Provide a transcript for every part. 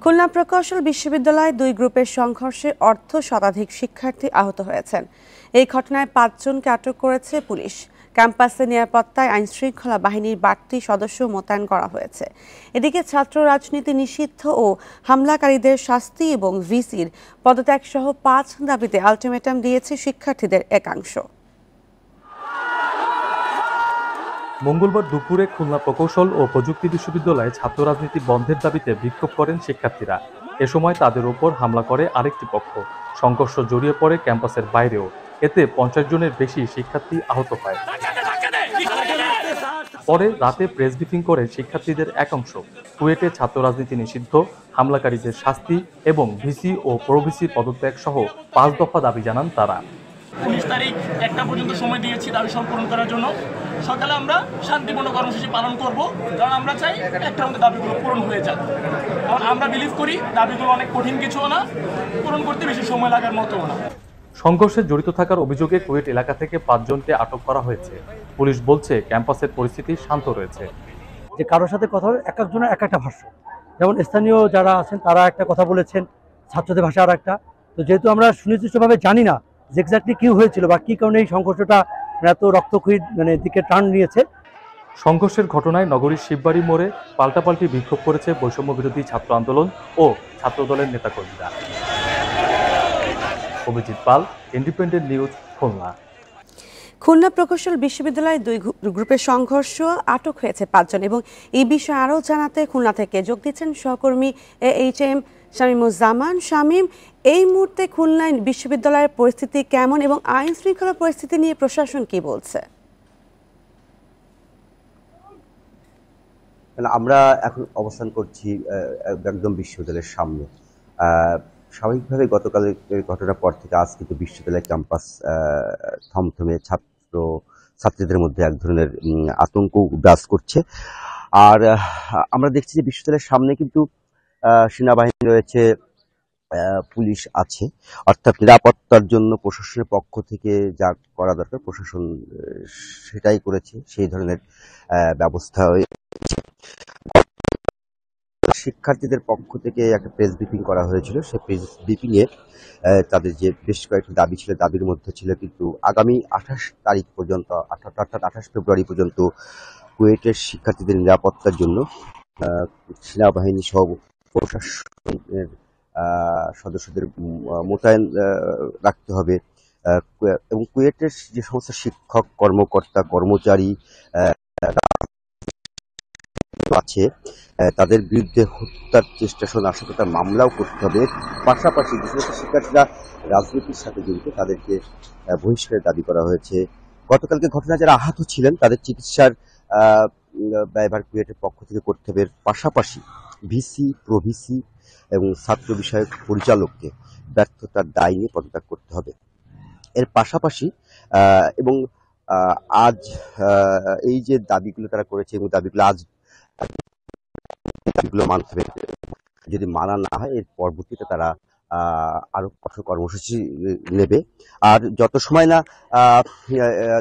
খুলনা প্রকৌশল বিশ্ববিদ্যালয়ে দুই গ্রুপের সংঘর্ষে শতাধিক শিক্ষার্থী আহত হয়েছেন। এই ঘটনায় ৫ জনকে আটক করেছে পুলিশ। ক্যাম্পাসে নিরাপত্তায় আইনশৃঙ্খলা বাহিনীর বাড়তি সদস্য মোতায়েন করা হয়েছে। এদিকে ছাত্র রাজনীতি নিষিদ্ধ ও হামলাকারীদের শাস্তি এবং ভিসির পদত্যাগ সহ ৫ দাবিতে আলটিমেটাম দিয়েছে শিক্ষার্থীদের একাংশ। মঙ্গলবার দুপুরে খুলনা প্রকৌশল ও প্রযুক্তি বিশ্ববিদ্যালয়ে ছাত্র রাজনীতি বন্ধের দাবিতে বিক্ষোভ করেন শিক্ষার্থীরা। এ সময় তাদের উপর হামলা করে আরেকটি পক্ষ। সংঘর্ষ জড়িয়ে পড়ে ক্যাম্পাসের বাইরেও। এতে ৫০ জনের বেশি শিক্ষার্থী আহত হয়। পরে রাতে প্রেস ব্রিফিং করে শিক্ষার্থীদের একাংশ কুয়েটে ছাত্র রাজনীতি নিষিদ্ধ, হামলাকারীদের শাস্তি এবং ভিসি ও প্রভিসি পদত্যাগ সহ ৫ দফা দাবি জানান তারা। 19 তারিখ 1টা পর্যন্ত সময় দিয়েছি দাবি সম্পূর্ণ করার জন্য। সকালে আমরা শান্তিপূর্ণ কর্মসূচি পালন করব, কারণ আমরা চাই একটার মধ্যে দাবিগুলো পূরণ হয়ে যাক। কারণ আমরা বিলিভ করি দাবিগুলো অনেক কঠিন কিছুও না, পূরণ করতে বেশি সময় লাগার মতোও না। সংঘর্ষে জড়িত থাকার অভিযোগে কুয়েট এলাকা থেকে ৫ জনকে আটক করা হয়েছে। পুলিশ বলছে ক্যাম্পাসের পরিস্থিতি শান্ত রয়েছে। যে কারোর সাথে কথা হলে এক একজনের এক একটা ভাষ্য, যেমন স্থানীয় যারা আছেন তারা একটা কথা বলেছেন, ছাত্রদের ভাষা আর একটা। তো যেহেতু আমরা সুনির্দিষ্টভাবে জানি না যে এক্স্যাক্টলি কি হয়েছিল বা কি কারণে এই সংঘর্ষটা এত রক্তক্ষয়ী দিকে টার্ন নিয়েছে। সংঘর্ষের ঘটনায় নগরীর শিববাড়ি মোড়ে পাল্টাপাল্টি বিক্ষোভ করেছে বৈষম্য বিরোধী ছাত্র আন্দোলন ও ছাত্রদলের নেতাকর্মীরা। অভিজিৎ পাল, ইন্ডিপেন্ডেন্ট নিউজ, খুলনা। খুলনা প্রকৌশল বিশ্ববিদ্যালয়ে দুই গ্রুপের সংঘর্ষ আটক হয়েছে ৫ জন এবং এই বিষয়ে আরও জানাতে খুলনা থেকে যোগ দিচ্ছেন সহকর্মী AHM শামীমুজ্জামান। শামীম, এই মুহূর্তে খুলনা বিশ্ববিদ্যালয়ের পরিস্থিতি কেমন এবং আইন শৃঙ্খলা পরিস্থিতি নিয়ে প্রশাসন কি বলছে? আমরা এখন অবস্থান করছি একদম বিশ্ববিদ্যালয়ের সামনে। স্বাভাবিকভাবে গতকালের ঘটনার পর থেকে আজ কিন্তু বিশ্ববিদ্যালয় ক্যাম্পাস থমথমে, ছাত্রীদের মধ্যে এক ধরনের আতঙ্ক বিরাজ করছে। আর আমরা দেখছি যে বিশ্ববিদ্যালয়ের সামনে কিন্তু সেনাবাহিনী রয়েছে, পুলিশ আছে, অর্থাৎ নিরাপত্তার জন্য প্রশাসনের পক্ষ থেকে যা করা দরকার প্রশাসন সেটাই করেছে, সেই ধরনের ব্যবস্থা হয়েছে। শিক্ষার্থীদের পক্ষ থেকে একটা প্রেস ব্রিফিং করা হয়েছিল। সেই প্রেস ব্রিফিংয়ে তাদের যে বেশ কয়েকটি দাবি ছিল, দাবির মধ্যে ছিল কিন্তু আগামী 28 তারিখ পর্যন্ত, অর্থাৎ 28 ফেব্রুয়ারি পর্যন্ত কুয়েটের শিক্ষার্থীদের নিরাপত্তার জন্য সেনাবাহিনী সহ প্রশাসনের সদস্যদের মোতায়েন রাখতে হবে এবং কুয়েটের যে সমস্ত শিক্ষক, কর্মকর্তা, কর্মচারী আছে তাদের বিরুদ্ধে হত্যার চেষ্টা সহ নাশকতার মামলাও করতে হবে। পাশাপাশি যে সমস্ত শিক্ষার্থীরা রাজনীতির সাথে জড়িত তাদেরকে বহিষ্কারের দাবি করা হয়েছে। গতকালকে ঘটনা যারা আহত ছিলেন তাদের চিকিৎসার ব্যয়ভার কুয়েটের পক্ষ থেকে করতে হবে। পাশাপাশি ভিসি, প্রভিসি এবং ছাত্র বিষয়ক পরিচালককে ব্যর্থতার দায় নিয়ে পদত্যাগ করতে হবে। এর পাশাপাশি এবং আজ এই যে দাবিগুলো তারা করেছে এবং দাবিগুলো আজ মানতে হবে, যদি মানা না হয় এর পরবর্তীতে তারা আরো কঠোর কর্মসূচি নেবে। আর যত সময় না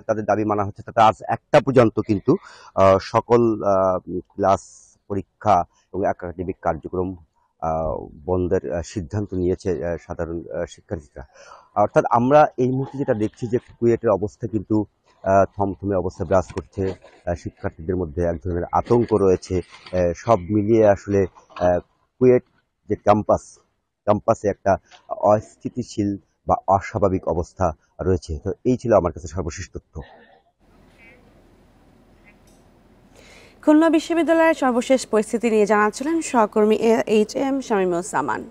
তাদের দাবি মানা হচ্ছে তাতে আজ 1টা পর্যন্ত কিন্তু সকল ক্লাস, পরীক্ষা এবং একাডেমিক কার্যক্রম বন্ধের সিদ্ধান্ত নিয়েছে সাধারণ শিক্ষার্থীরা। অর্থাৎ আমরা এই মুহূর্তে যেটা দেখছি যে কুয়েটের অবস্থা কিন্তু থমথমে অবস্থা বিরাজ করছে, শিক্ষার্থীদের মধ্যে এক ধরনের আতঙ্ক রয়েছে। সব মিলিয়ে আসলে কুয়েট যে ক্যাম্পাসে একটা অস্থিতিশীল বা অস্বাভাবিক অবস্থা রয়েছে। তো এই ছিল আমার কাছে সর্বশেষ তথ্য। খুলনা বিশ্ববিদ্যালয়ের সর্বশেষ পরিস্থিতি নিয়ে জানাচ্ছিলেন সহকর্মী AHM শামীমুজ্জামান।